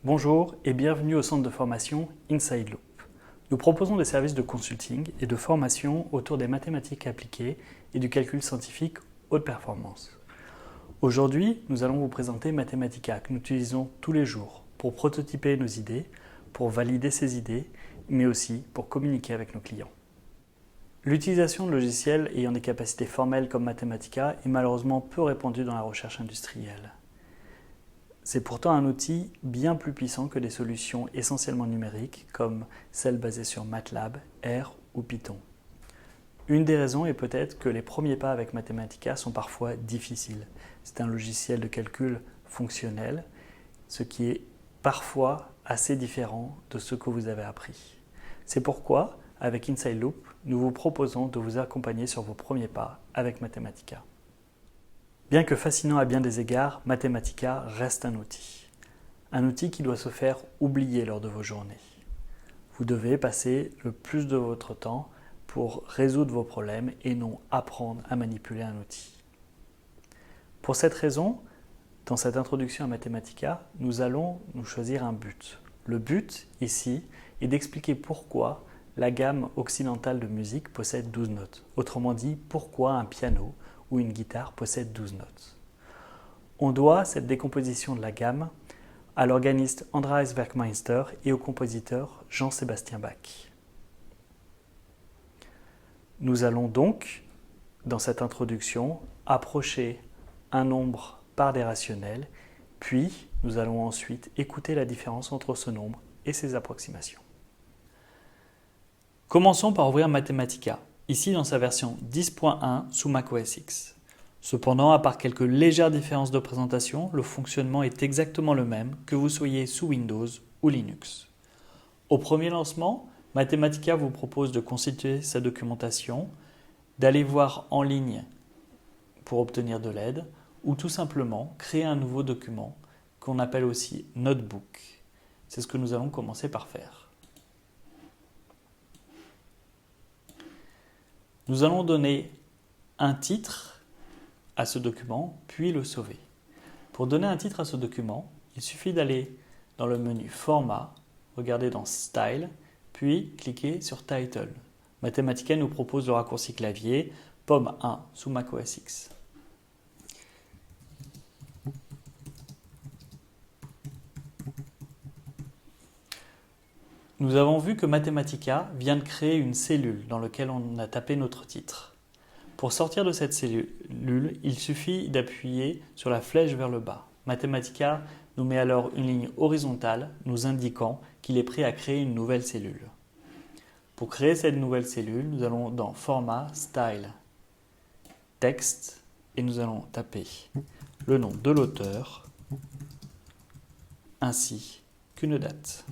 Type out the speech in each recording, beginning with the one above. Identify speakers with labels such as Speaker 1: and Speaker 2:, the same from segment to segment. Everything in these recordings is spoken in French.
Speaker 1: Bonjour et bienvenue au centre de formation Inside Loop. Nous proposons des services de consulting et de formation autour des mathématiques appliquées et du calcul scientifique haute performance. Aujourd'hui, nous allons vous présenter Mathematica que nous utilisons tous les jours pour prototyper nos idées, pour valider ces idées, mais aussi pour communiquer avec nos clients. L'utilisation de logiciels ayant des capacités formelles comme Mathematica est malheureusement peu répandue dans la recherche industrielle. C'est pourtant un outil bien plus puissant que des solutions essentiellement numériques comme celles basées sur MATLAB, R ou Python. Une des raisons est peut-être que les premiers pas avec Mathematica sont parfois difficiles. C'est un logiciel de calcul fonctionnel, ce qui est parfois assez différent de ce que vous avez appris. C'est pourquoi, avec Inside Loop, nous vous proposons de vous accompagner sur vos premiers pas avec Mathematica. Bien que fascinant à bien des égards, Mathematica reste un outil. Un outil qui doit se faire oublier lors de vos journées. Vous devez passer le plus de votre temps pour résoudre vos problèmes et non apprendre à manipuler un outil. Pour cette raison, dans cette introduction à Mathematica, nous allons nous choisir un but. Le but, ici, est d'expliquer pourquoi la gamme occidentale de musique possède 12 notes. Autrement dit, pourquoi un piano ou une guitare possède 12 notes. On doit cette décomposition de la gamme à l'organiste Andreas Werkmeister et au compositeur Jean-Sébastien Bach. Nous allons donc, dans cette introduction, approcher un nombre par des rationnels, puis nous allons ensuite écouter la différence entre ce nombre et ses approximations. Commençons par ouvrir Mathematica, ici dans sa version 10.1 sous macOS X. Cependant, à part quelques légères différences de présentation, le fonctionnement est exactement le même que vous soyez sous Windows ou Linux. Au premier lancement, Mathematica vous propose de constituer sa documentation, d'aller voir en ligne pour obtenir de l'aide, ou tout simplement créer un nouveau document qu'on appelle aussi Notebook. C'est ce que nous allons commencer par faire. Nous allons donner un titre à ce document, puis le sauver. Pour donner un titre à ce document, il suffit d'aller dans le menu Format, regarder dans Style, puis cliquer sur Title. Mathematica nous propose le raccourci clavier POM1 sous macOS X. Nous avons vu que Mathematica vient de créer une cellule dans laquelle on a tapé notre titre. Pour sortir de cette cellule, il suffit d'appuyer sur la flèche vers le bas. Mathematica nous met alors une ligne horizontale nous indiquant qu'il est prêt à créer une nouvelle cellule. Pour créer cette nouvelle cellule, nous allons dans Format, Style, Texte et nous allons taper le nom de l'auteur ainsi qu'une date,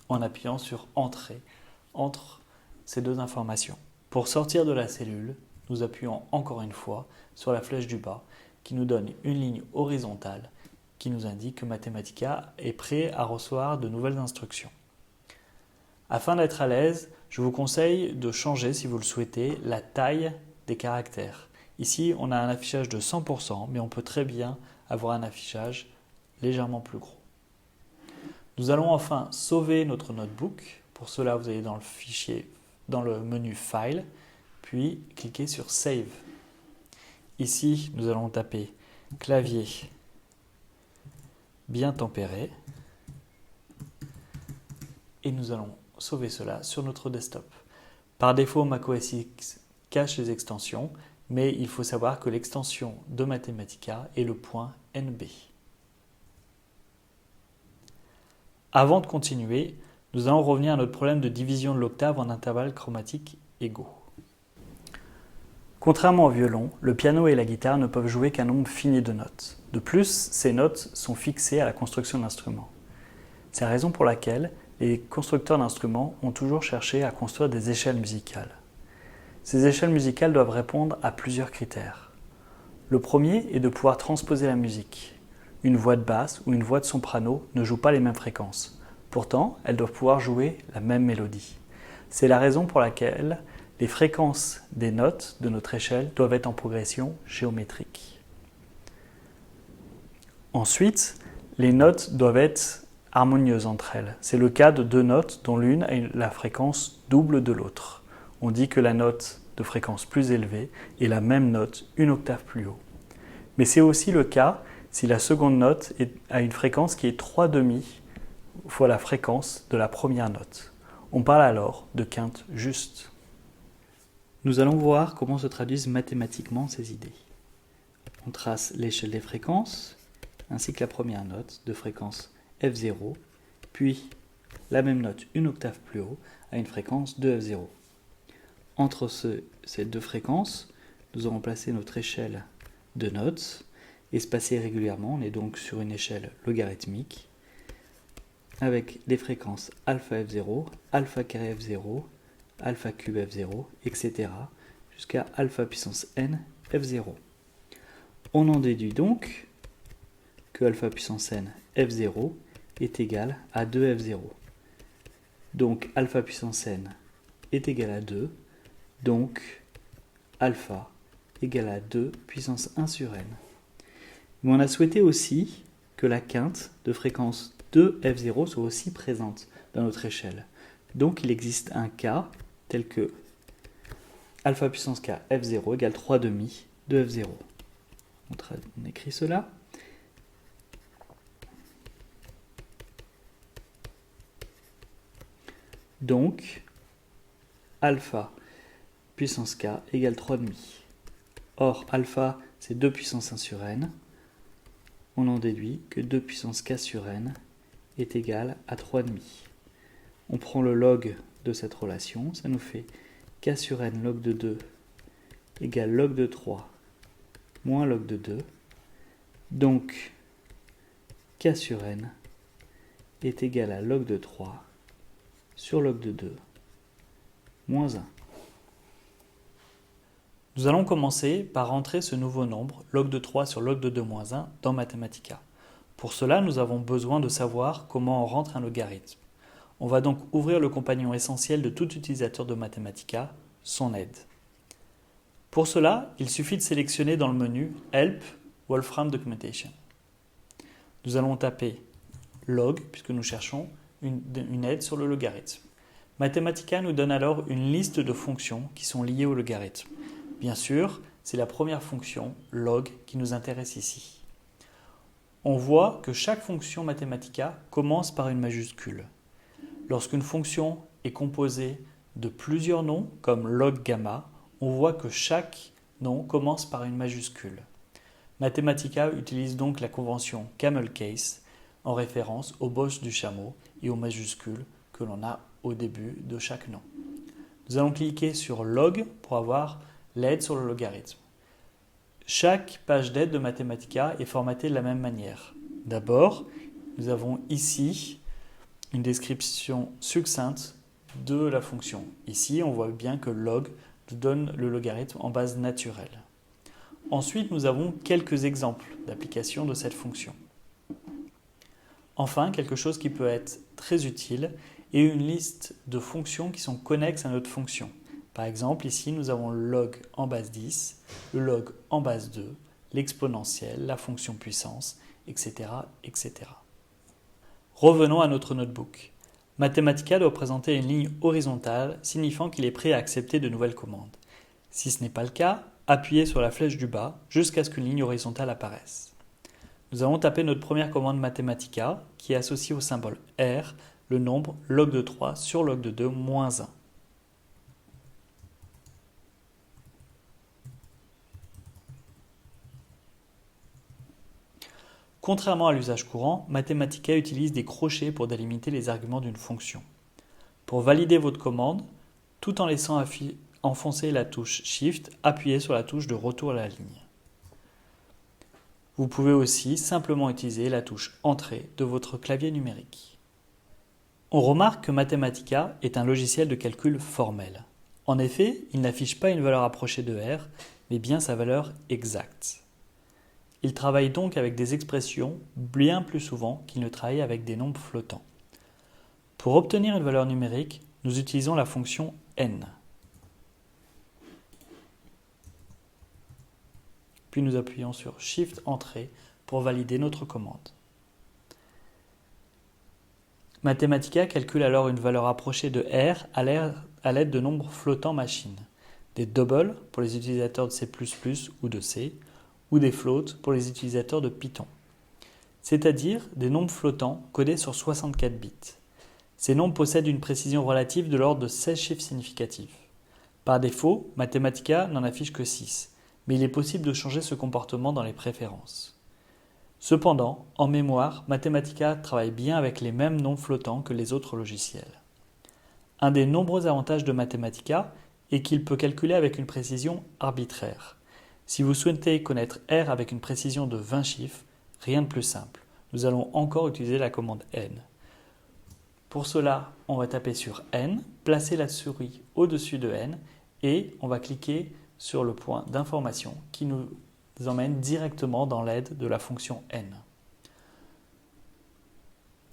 Speaker 1: en appuyant sur Entrée entre ces deux informations. Pour sortir de la cellule, nous appuyons encore une fois sur la flèche du bas qui nous donne une ligne horizontale qui nous indique que Mathematica est prêt à recevoir de nouvelles instructions. Afin d'être à l'aise, je vous conseille de changer, si vous le souhaitez, la taille des caractères. Ici, on a un affichage de 100%, mais on peut très bien avoir un affichage légèrement plus gros. Nous allons enfin sauver notre notebook. Pour cela, vous allez dans le fichier, dans le menu File, puis cliquez sur Save. Ici, nous allons taper clavier bien tempéré et nous allons sauver cela sur notre desktop. Par défaut, macOS X cache les extensions, mais il faut savoir que l'extension de Mathematica est le .nb. Avant de continuer, nous allons revenir à notre problème de division de l'octave en intervalles chromatiques égaux. Contrairement au violon, le piano et la guitare ne peuvent jouer qu'un nombre fini de notes. De plus, ces notes sont fixées à la construction de l'instrument. C'est la raison pour laquelle les constructeurs d'instruments ont toujours cherché à construire des échelles musicales. Ces échelles musicales doivent répondre à plusieurs critères. Le premier est de pouvoir transposer la musique. Une voix de basse ou une voix de soprano ne jouent pas les mêmes fréquences. Pourtant, elles doivent pouvoir jouer la même mélodie. C'est la raison pour laquelle les fréquences des notes de notre échelle doivent être en progression géométrique. Ensuite, les notes doivent être harmonieuses entre elles. C'est le cas de deux notes dont l'une a la fréquence double de l'autre. On dit que la note de fréquence plus élevée est la même note une octave plus haut. Mais c'est aussi le cas si la seconde note a une fréquence qui est 3/2 fois la fréquence de la première note. On parle alors de quinte juste. Nous allons voir comment se traduisent mathématiquement ces idées. On trace l'échelle des fréquences, ainsi que la première note de fréquence F0, puis la même note une octave plus haut à une fréquence de F0. Entre ces deux fréquences, nous aurons placé notre échelle de notes, espacée régulièrement. On est donc sur une échelle logarithmique, avec les fréquences alpha F0, alpha carré F0, alpha cube F0, etc. jusqu'à alpha puissance n F0. On en déduit donc que alpha puissance n F0 est égal à 2F0. Donc alpha puissance n est égal à 2, donc alpha égale à 2 puissance 1 sur n. Mais on a souhaité aussi que la quinte de fréquence 2F0 soit aussi présente dans notre échelle. Donc il existe un cas tel que alpha puissance k F0 égale 3/2 de F0. On écrit cela. Donc, alpha puissance k égale 3/2. Or, alpha, c'est 2 puissance 1 sur n. On en déduit que 2 puissance k sur n est égal à 3/2. On prend le log de cette relation, ça nous fait k sur n log de 2 égale log de 3 moins log de 2. Donc, k sur n est égal à log de 3 sur log de 2 moins 1. Nous allons commencer par rentrer ce nouveau nombre, log de 3 sur log de 2 moins 1, dans Mathematica. Pour cela, nous avons besoin de savoir comment on rentre un logarithme. On va donc ouvrir le compagnon essentiel de tout utilisateur de Mathematica, son aide. Pour cela, il suffit de sélectionner dans le menu Help Wolfram Documentation. Nous allons taper log, puisque nous cherchons une aide sur le logarithme. Mathematica nous donne alors une liste de fonctions qui sont liées au logarithme. Bien sûr, c'est la première fonction, log, qui nous intéresse ici. On voit que chaque fonction Mathematica commence par une majuscule. Lorsqu'une fonction est composée de plusieurs noms, comme log gamma, on voit que chaque nom commence par une majuscule. Mathematica utilise donc la convention camel case en référence aux bosses du chameau et aux majuscules que l'on a au début de chaque nom. Nous allons cliquer sur log pour avoir l'aide sur le logarithme. Chaque page d'aide de Mathematica est formatée de la même manière. D'abord, nous avons ici une description succincte de la fonction. Ici, on voit bien que log nous donne le logarithme en base naturelle. Ensuite, nous avons quelques exemples d'application de cette fonction. Enfin, quelque chose qui peut être très utile est une liste de fonctions qui sont connexes à notre fonction. Par exemple, ici, nous avons le log en base 10, le log en base 2, l'exponentielle, la fonction puissance, etc., etc. Revenons à notre notebook. Mathematica doit présenter une ligne horizontale signifiant qu'il est prêt à accepter de nouvelles commandes. Si ce n'est pas le cas, appuyez sur la flèche du bas jusqu'à ce qu'une ligne horizontale apparaisse. Nous allons taper notre première commande Mathematica qui associe au symbole R le nombre log de 3 sur log de 2 moins 1. Contrairement à l'usage courant, Mathematica utilise des crochets pour délimiter les arguments d'une fonction. Pour valider votre commande, tout en laissant enfoncer la touche Shift, appuyez sur la touche de retour à la ligne. Vous pouvez aussi simplement utiliser la touche Entrée de votre clavier numérique. On remarque que Mathematica est un logiciel de calcul formel. En effet, il n'affiche pas une valeur approchée de R, mais bien sa valeur exacte. Il travaille donc avec des expressions bien plus souvent qu'il ne travaille avec des nombres flottants. Pour obtenir une valeur numérique, nous utilisons la fonction n. Puis nous appuyons sur Shift Entrée pour valider notre commande. Mathematica calcule alors une valeur approchée de R à l'aide de nombres flottants machines, des doubles pour les utilisateurs de C++ ou de C, ou des floats pour les utilisateurs de Python, c'est-à-dire des nombres flottants codés sur 64 bits. Ces nombres possèdent une précision relative de l'ordre de 16 chiffres significatifs. Par défaut, Mathematica n'en affiche que 6, mais il est possible de changer ce comportement dans les préférences. Cependant, en mémoire, Mathematica travaille bien avec les mêmes nombres flottants que les autres logiciels. Un des nombreux avantages de Mathematica est qu'il peut calculer avec une précision arbitraire. Si vous souhaitez connaître R avec une précision de 20 chiffres, rien de plus simple. Nous allons encore utiliser la commande n. Pour cela, on va taper sur n, placer la souris au-dessus de n et on va cliquer sur le point d'information qui nous emmène directement dans l'aide de la fonction n.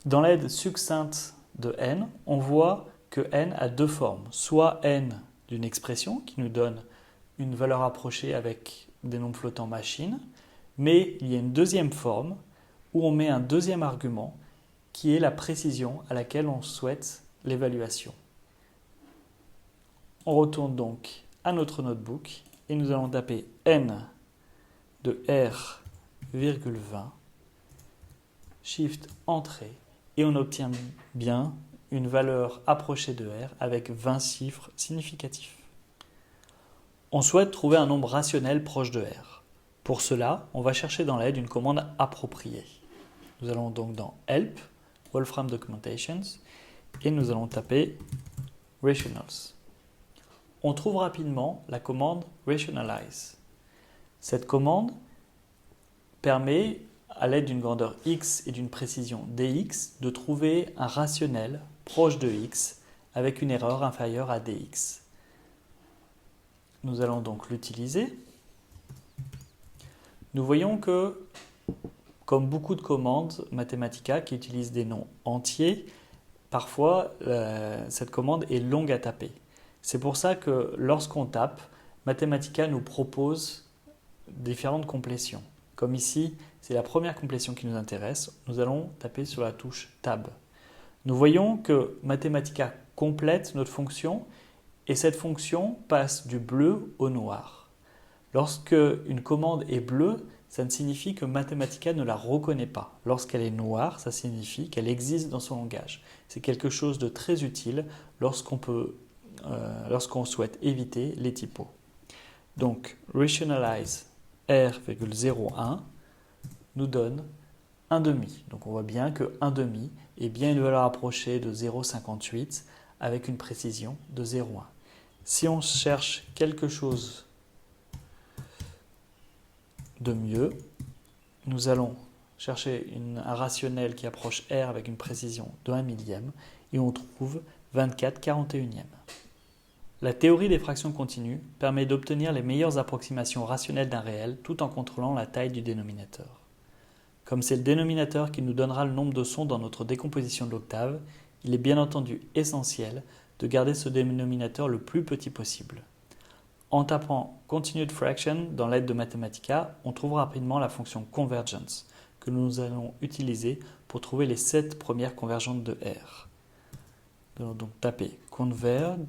Speaker 1: Dans l'aide succincte de n, on voit que n a deux formes, soit n d'une expression qui nous donne une valeur approchée avec des nombres flottants machines, mais il y a une deuxième forme où on met un deuxième argument qui est la précision à laquelle on souhaite l'évaluation. On retourne donc à notre notebook et nous allons taper n de R,20, Shift Entrée, et on obtient bien une valeur approchée de R avec 20 chiffres significatifs. On souhaite trouver un nombre rationnel proche de R. Pour cela, on va chercher dans l'aide une commande appropriée. Nous allons donc dans Help, Wolfram Documentations, et nous allons taper Rationals. On trouve rapidement la commande Rationalize. Cette commande permet, à l'aide d'une grandeur x et d'une précision dx, de trouver un rationnel proche de x avec une erreur inférieure à dx. Nous allons donc l'utiliser. Nous voyons que, comme beaucoup de commandes Mathematica qui utilisent des noms entiers, parfois cette commande est longue à taper. C'est pour ça que lorsqu'on tape, Mathematica nous propose différentes complétions. Comme ici, c'est la première complétion qui nous intéresse, nous allons taper sur la touche Tab. Nous voyons que Mathematica complète notre fonction et cette fonction passe du bleu au noir. Lorsque une commande est bleue, ça ne signifie que Mathematica ne la reconnaît pas. Lorsqu'elle est noire, ça signifie qu'elle existe dans son langage. C'est quelque chose de très utile lorsqu'on souhaite éviter les typos. Donc, rationalize R,01 nous donne 1,5. Donc on voit bien que 1,5 est bien une valeur approchée de 0,58 avec une précision de 0,1. Si on cherche quelque chose de mieux, nous allons chercher un rationnel qui approche R avec une précision de 1 millième et on trouve 24/41e. La théorie des fractions continues permet d'obtenir les meilleures approximations rationnelles d'un réel tout en contrôlant la taille du dénominateur. Comme c'est le dénominateur qui nous donnera le nombre de sons dans notre décomposition de l'octave, il est bien entendu essentiel de garder ce dénominateur le plus petit possible. En tapant Continued Fraction dans l'aide de Mathematica, on trouve rapidement la fonction Convergence que nous allons utiliser pour trouver les 7 premières convergentes de R. Nous allons donc taper Converge.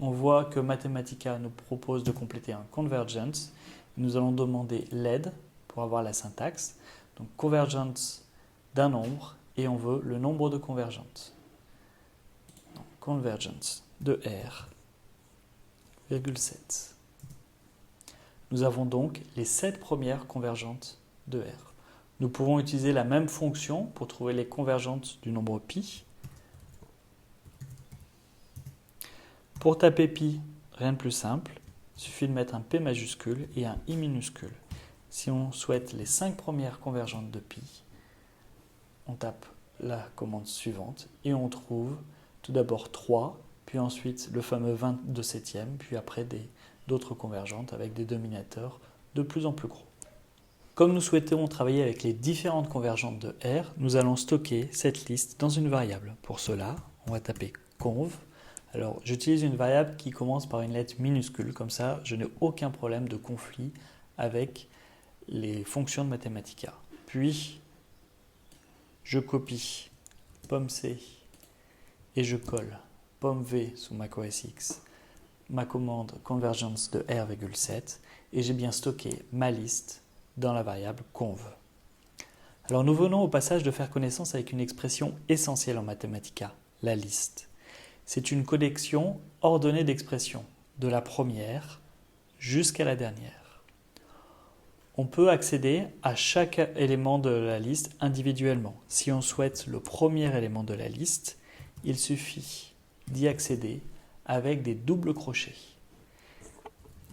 Speaker 1: On voit que Mathematica nous propose de compléter un Convergence. Nous allons demander l'aide pour avoir la syntaxe. Donc Convergence d'un nombre et on veut le nombre de convergentes. Donc, Convergence de R. 7. Nous avons donc les 7 premières convergentes de R. Nous pouvons utiliser la même fonction pour trouver les convergentes du nombre pi. Pour taper pi, rien de plus simple, il suffit de mettre un P majuscule et un I minuscule. Si on souhaite les 5 premières convergentes de pi, on tape la commande suivante et on trouve tout d'abord 3, puis ensuite le fameux 22/7, puis après d'autres convergentes avec des dénominateurs de plus en plus gros. Comme nous souhaitons travailler avec les différentes convergentes de R, nous allons stocker cette liste dans une variable. Pour cela, on va taper conv. Alors, j'utilise une variable qui commence par une lettre minuscule, comme ça je n'ai aucun problème de conflit avec les fonctions de Mathematica. Puis, je copie pomme C et je colle pomme V sous macOS X, ma commande convergence de R,7 et j'ai bien stocké ma liste dans la variable conv. Alors nous venons au passage de faire connaissance avec une expression essentielle en Mathematica, la liste. C'est une collection ordonnée d'expressions, de la première jusqu'à la dernière. On peut accéder à chaque élément de la liste individuellement. Si on souhaite le premier élément de la liste, il suffit d'y accéder avec des doubles crochets.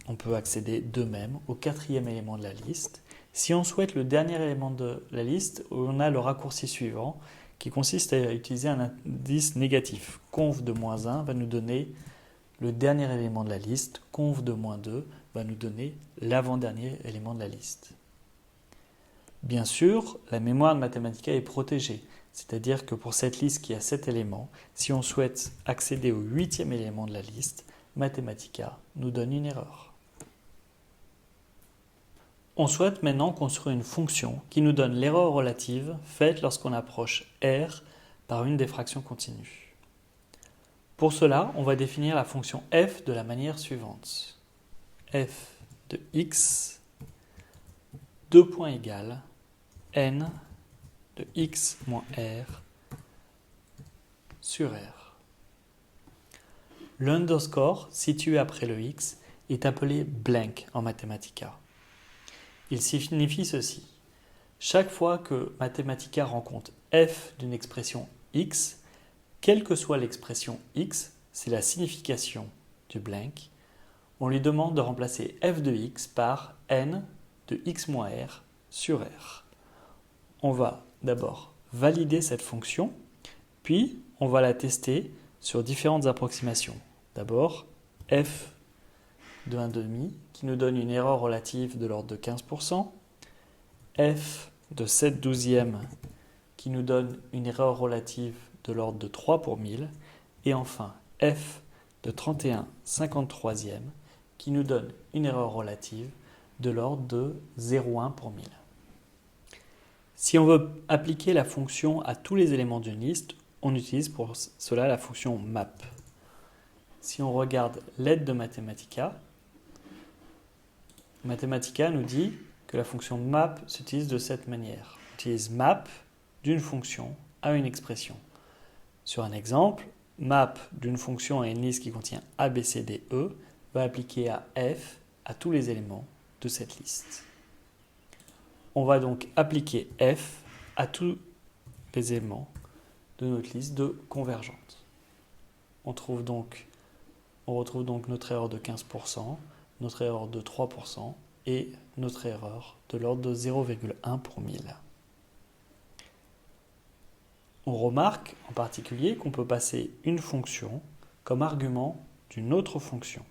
Speaker 1: On peut accéder de même au quatrième élément de la liste. Si on souhaite le dernier élément de la liste, on a le raccourci suivant qui consiste à utiliser un indice négatif. Conv de -1 va nous donner le dernier élément de la liste. Conv de -2 va nous donner l'avant-dernier élément de la liste. Bien sûr, la mémoire de Mathematica est protégée. C'est-à-dire que pour cette liste qui a 7 éléments, si on souhaite accéder au 8e élément de la liste, Mathematica nous donne une erreur. On souhaite maintenant construire une fonction qui nous donne l'erreur relative faite lorsqu'on approche R par une des fractions continues. Pour cela, on va définir la fonction f de la manière suivante. F de x, 2 points égales, n de x moins r sur r. L'underscore situé après le x est appelé blank en Mathematica. Il signifie ceci. Chaque fois que Mathematica rencontre f d'une expression x, quelle que soit l'expression x, c'est la signification du blank, on lui demande de remplacer f de x par n de x moins r sur r. On va d'abord valider cette fonction, puis on va la tester sur différentes approximations. D'abord, f de 1,5 qui nous donne une erreur relative de l'ordre de 15%, f de 7/12 qui nous donne une erreur relative de l'ordre de 3 pour 1000, et enfin f de 31/53 qui nous donne une erreur relative de l'ordre de 0,1 pour 1000. Si on veut appliquer la fonction à tous les éléments d'une liste, on utilise pour cela la fonction map. Si on regarde l'aide de Mathematica, Mathematica nous dit que la fonction map s'utilise de cette manière. On utilise map d'une fonction à une expression. Sur un exemple, map d'une fonction à une liste qui contient A, B, C, D, E va appliquer à f à tous les éléments de cette liste. On va donc appliquer f à tous les éléments de notre liste de convergente. On retrouve donc notre erreur de 15%, notre erreur de 3% et notre erreur de l'ordre de 0,1 pour 1000. On remarque en particulier qu'on peut passer une fonction comme argument d'une autre fonction.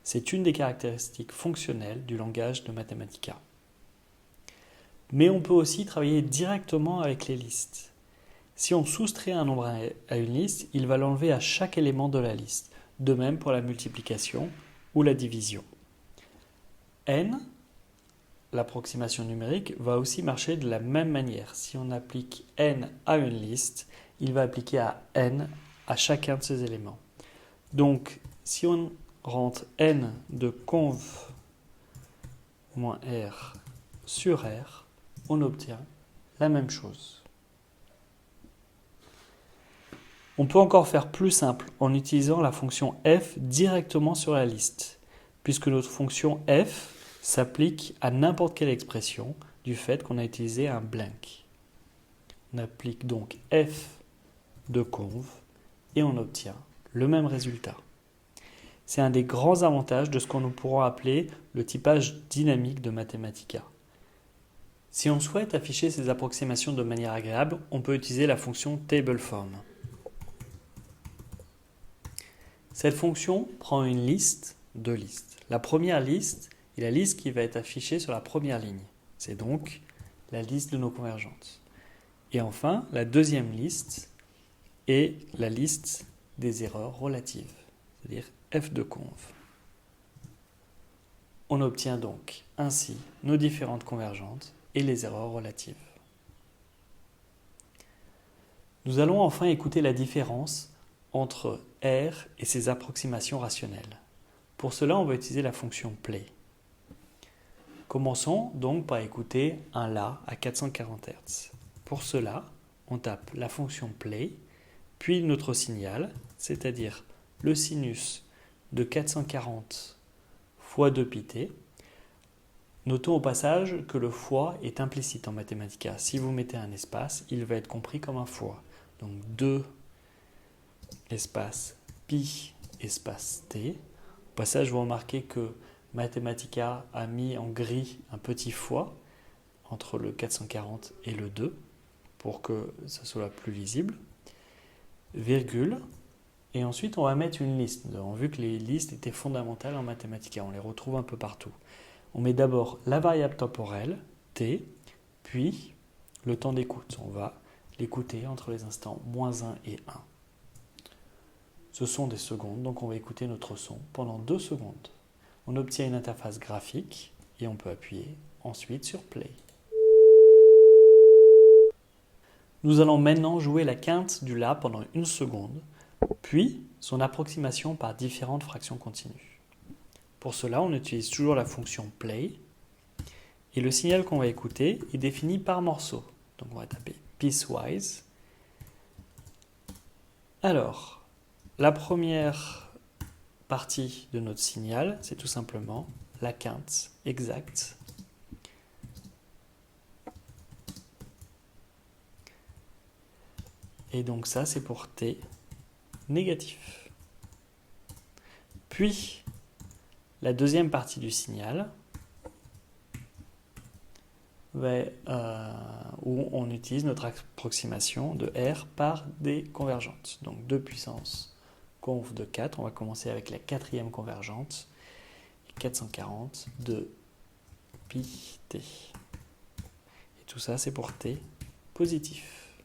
Speaker 1: C'est une des caractéristiques fonctionnelles du langage de Mathematica. Mais on peut aussi travailler directement avec les listes. Si on soustrait un nombre à une liste, il va l'enlever à chaque élément de la liste. De même pour la multiplication ou la division. N, l'approximation numérique, va aussi marcher de la même manière. Si on applique n à une liste, il va appliquer à n à chacun de ces éléments. Donc, si on rentre n de conv moins r sur r, on obtient la même chose. On peut encore faire plus simple en utilisant la fonction f directement sur la liste, puisque notre fonction f s'applique à n'importe quelle expression du fait qu'on a utilisé un blank. On applique donc f de conv et on obtient le même résultat. C'est un des grands avantages de ce qu'on pourra appeler le typage dynamique de Mathematica. Si on souhaite afficher ces approximations de manière agréable, on peut utiliser la fonction TableForm. Cette fonction prend une liste, deux listes. La première liste est la liste qui va être affichée sur la première ligne. C'est donc la liste de nos convergentes. Et enfin, la deuxième liste est la liste des erreurs relatives, c'est-à-dire f de conv. On obtient donc ainsi nos différentes convergentes et les erreurs relatives. Nous allons enfin écouter la différence entre R et ses approximations rationnelles. Pour cela, on va utiliser la fonction play. Commençons donc par écouter un La à 440 Hz. Pour cela, on tape la fonction play, puis notre signal, c'est-à-dire le sinus de 440 fois 2πt. Notons au passage que le fois est implicite en Mathematica. Si vous mettez un espace, il va être compris comme un fois. Donc 2 espace pi espace t. Au passage, vous remarquez que Mathematica a mis en gris un petit fois entre le 440 et le 2 pour que ça soit plus visible. Virgule. Et ensuite, on va mettre une liste. Nous avons vu que les listes étaient fondamentales en Mathematica. On les retrouve un peu partout. On met d'abord la variable temporelle, t, puis le temps d'écoute. On va l'écouter entre les instants -1 et 1. Ce sont des secondes, donc on va écouter notre son pendant 2 secondes. On obtient une interface graphique et on peut appuyer ensuite sur Play. Nous allons maintenant jouer la quinte du La pendant 1 seconde, puis son approximation par différentes fractions continues. Pour cela, on utilise toujours la fonction Play et le signal qu'on va écouter est défini par morceau. Donc on va taper piecewise. Alors, la première partie de notre signal, c'est tout simplement la quinte exacte. Et donc ça, c'est pour T négatif. Puis, la deuxième partie du signal, où on utilise notre approximation de R par des convergentes. Donc 2 puissance conv de 4, on va commencer avec la quatrième convergente, 440 de pi t. Et tout ça, c'est pour T positif.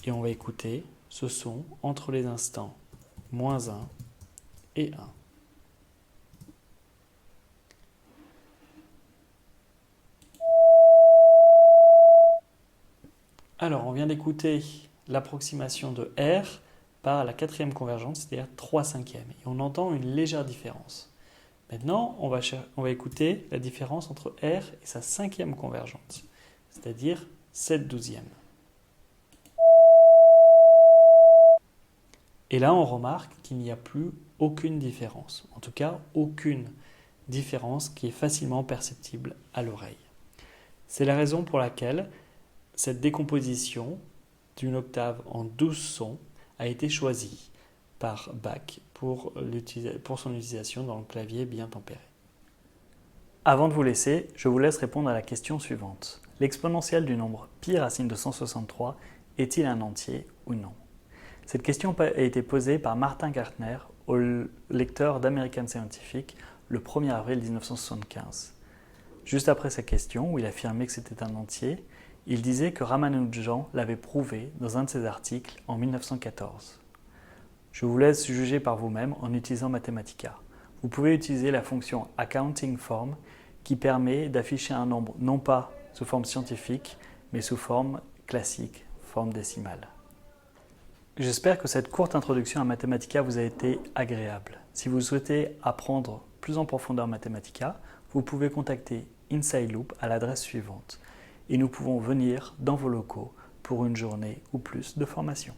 Speaker 1: Et on va écouter ce son entre les instants -1 et 1. Alors, on vient d'écouter l'approximation de R par la quatrième convergente, c'est-à-dire 3/5. Et on entend une légère différence. Maintenant, on va écouter la différence entre R et sa cinquième convergente, c'est-à-dire 7/12. Et là, on remarque qu'il n'y a plus aucune différence. En tout cas, aucune différence qui est facilement perceptible à l'oreille. C'est la raison pour laquelle cette décomposition d'une octave en 12 sons a été choisie par Bach pour son utilisation dans le clavier bien tempéré. Avant de vous laisser, je vous laisse répondre à la question suivante. L'exponentielle du nombre pi racine de 163 est-il un entier ou non? Cette question a été posée par Martin Gärtner au lecteur d'American Scientific le 1er avril 1975. Juste après sa question, où il affirmait que c'était un entier, il disait que Ramanujan l'avait prouvé dans un de ses articles en 1914. Je vous laisse juger par vous-même en utilisant Mathematica. Vous pouvez utiliser la fonction AccountingForm qui permet d'afficher un nombre non pas sous forme scientifique, mais sous forme classique, forme décimale. J'espère que cette courte introduction à Mathematica vous a été agréable. Si vous souhaitez apprendre plus en profondeur Mathematica, vous pouvez contacter Inside Loop à l'adresse suivante et nous pouvons venir dans vos locaux pour une journée ou plus de formation.